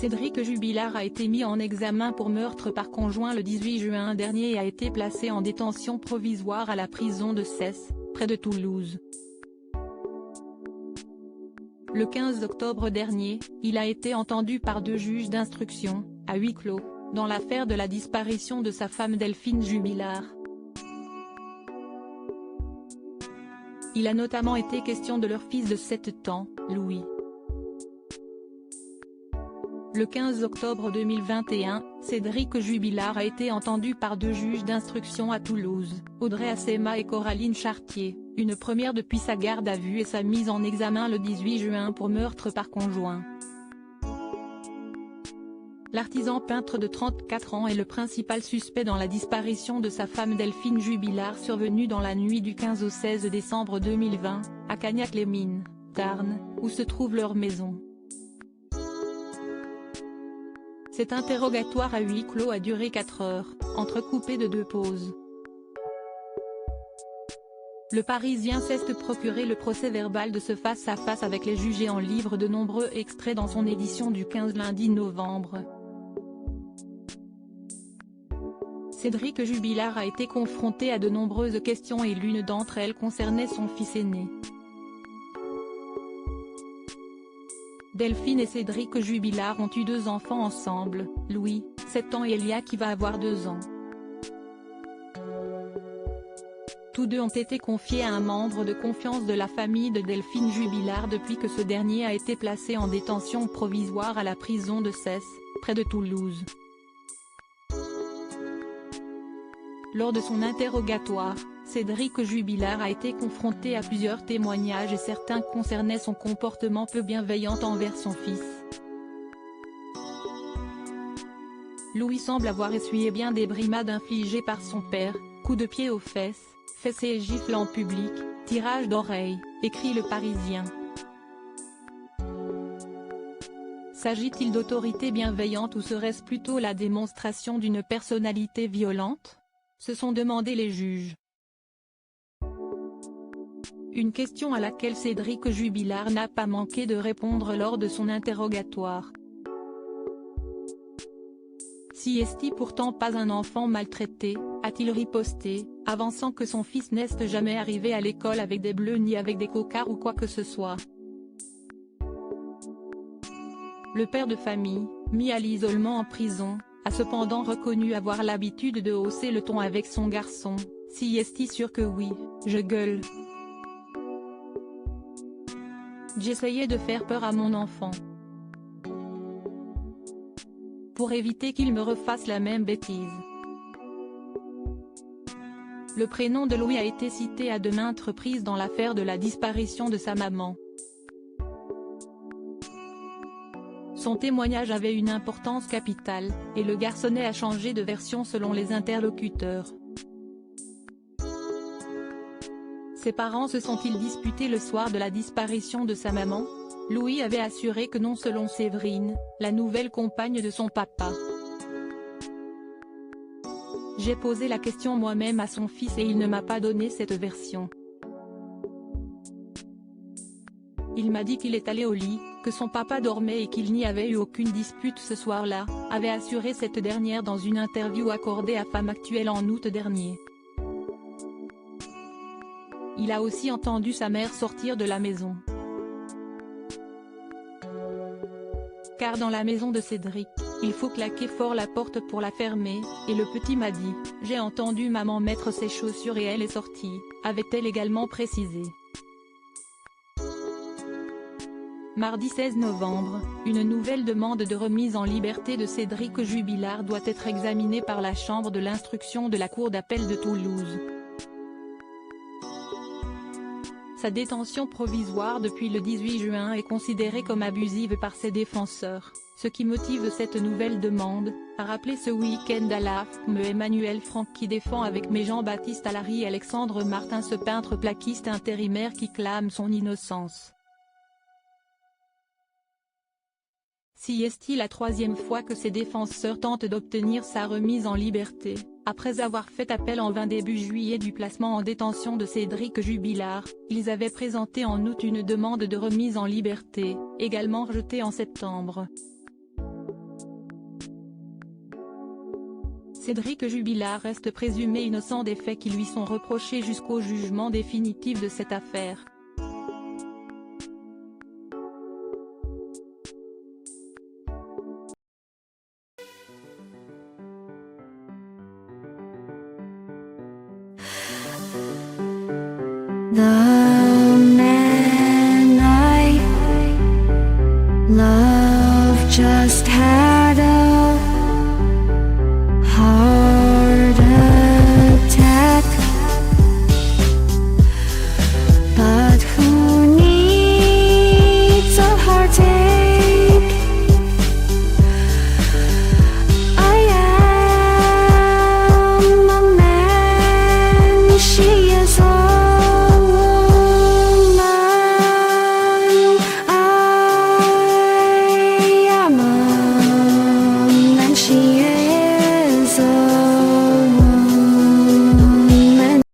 Cédric Jubilard a été mis en examen pour meurtre par conjoint le 18 juin dernier et a été placé en détention provisoire à la prison de Cesse, près de Toulouse. Le 15 octobre dernier, il a été entendu par 2 juges d'instruction, à huis clos, dans l'affaire de la disparition de sa femme Delphine Jubilard. Il a notamment été question de leur fils de 7 ans, Louis. Le 15 octobre 2021, Cédric Jubilard a été entendu par 2 juges d'instruction à Toulouse, Audrey Assema et Coraline Chartier, une première depuis sa garde à vue et sa mise en examen le 18 juin pour meurtre par conjoint. L'artisan peintre de 34 ans est le principal suspect dans la disparition de sa femme Delphine Jubilard survenue dans la nuit du 15 au 16 décembre 2020, à Cagnac-les-Mines, Tarn, où se trouve leur maison. Cet interrogatoire à huis clos a duré 4 heures, entrecoupé de 2 pauses. Le Parisien s'est procuré le procès-verbal de ce face-à-face avec les jugés en livre de nombreux extraits dans son édition du 15 lundi novembre. Cédric Jubilard a été confronté à de nombreuses questions et l'une d'entre elles concernait son fils aîné. Delphine et Cédric Jubilard ont eu 2 enfants ensemble, Louis, 7 ans et Elia qui va avoir 2 ans. Tous 2 ont été confiés à un membre de confiance de la famille de Delphine Jubilard depuis que ce dernier a été placé en détention provisoire à la prison de Cesse, près de Toulouse. Lors de son interrogatoire, Cédric Jubilard a été confronté à plusieurs témoignages et certains concernaient son comportement peu bienveillant envers son fils. Louis semble avoir essuyé bien des brimades infligées par son père, coups de pied aux fesses, fessées et gifles en public, tirage d'oreilles, écrit Le Parisien. S'agit-il d'autorité bienveillante ou serait-ce plutôt la démonstration d'une personnalité violente ? Se sont demandé les juges. Une question à laquelle Cédric Jubilard n'a pas manqué de répondre lors de son interrogatoire. Si est-il pourtant pas un enfant maltraité, a-t-il riposté, avançant que son fils n'est jamais arrivé à l'école avec des bleus ni avec des cocards ou quoi que ce soit. Le père de famille, mis à l'isolement en prison, a cependant reconnu avoir l'habitude de hausser le ton avec son garçon. Si est-il sûr que oui, je gueule. J'essayais de faire peur à mon enfant. Pour éviter qu'il me refasse la même bêtise. Le prénom de Louis a été cité à de maintes reprises dans l'affaire de la disparition de sa maman. Son témoignage avait une importance capitale, et le garçonnet a changé de version selon les interlocuteurs. Ses parents se sont-ils disputés le soir de la disparition de sa maman? Louis avait assuré que non selon Séverine, la nouvelle compagne de son papa. J'ai posé la question moi-même à son fils et il ne m'a pas donné cette version. Il m'a dit qu'il est allé au lit, que son papa dormait et qu'il n'y avait eu aucune dispute ce soir-là, avait assuré cette dernière dans une interview accordée à Femme Actuelle en août dernier. Il a aussi entendu sa mère sortir de la maison. Car dans la maison de Cédric, il faut claquer fort la porte pour la fermer, et le petit m'a dit « J'ai entendu maman mettre ses chaussures et elle est sortie », avait-elle également précisé. Mardi 16 novembre, une nouvelle demande de remise en liberté de Cédric Jubilard doit être examinée par la chambre de l'instruction de la cour d'appel de Toulouse. Sa détention provisoire depuis le 18 juin est considérée comme abusive par ses défenseurs, ce qui motive cette nouvelle demande, a rappelé ce week-end à l'AFM Emmanuel Franck qui défend avec Jean-Baptiste Allary et Alexandre Martin ce peintre plaquiste intérimaire qui clame son innocence. Si est-il la 3e fois que ses défenseurs tentent d'obtenir sa remise en liberté, après avoir fait appel en vain début juillet du placement en détention de Cédric Jubilard, ils avaient présenté en août une demande de remise en liberté, également rejetée en septembre. Cédric Jubilard reste présumé innocent des faits qui lui sont reprochés jusqu'au jugement définitif de cette affaire. 나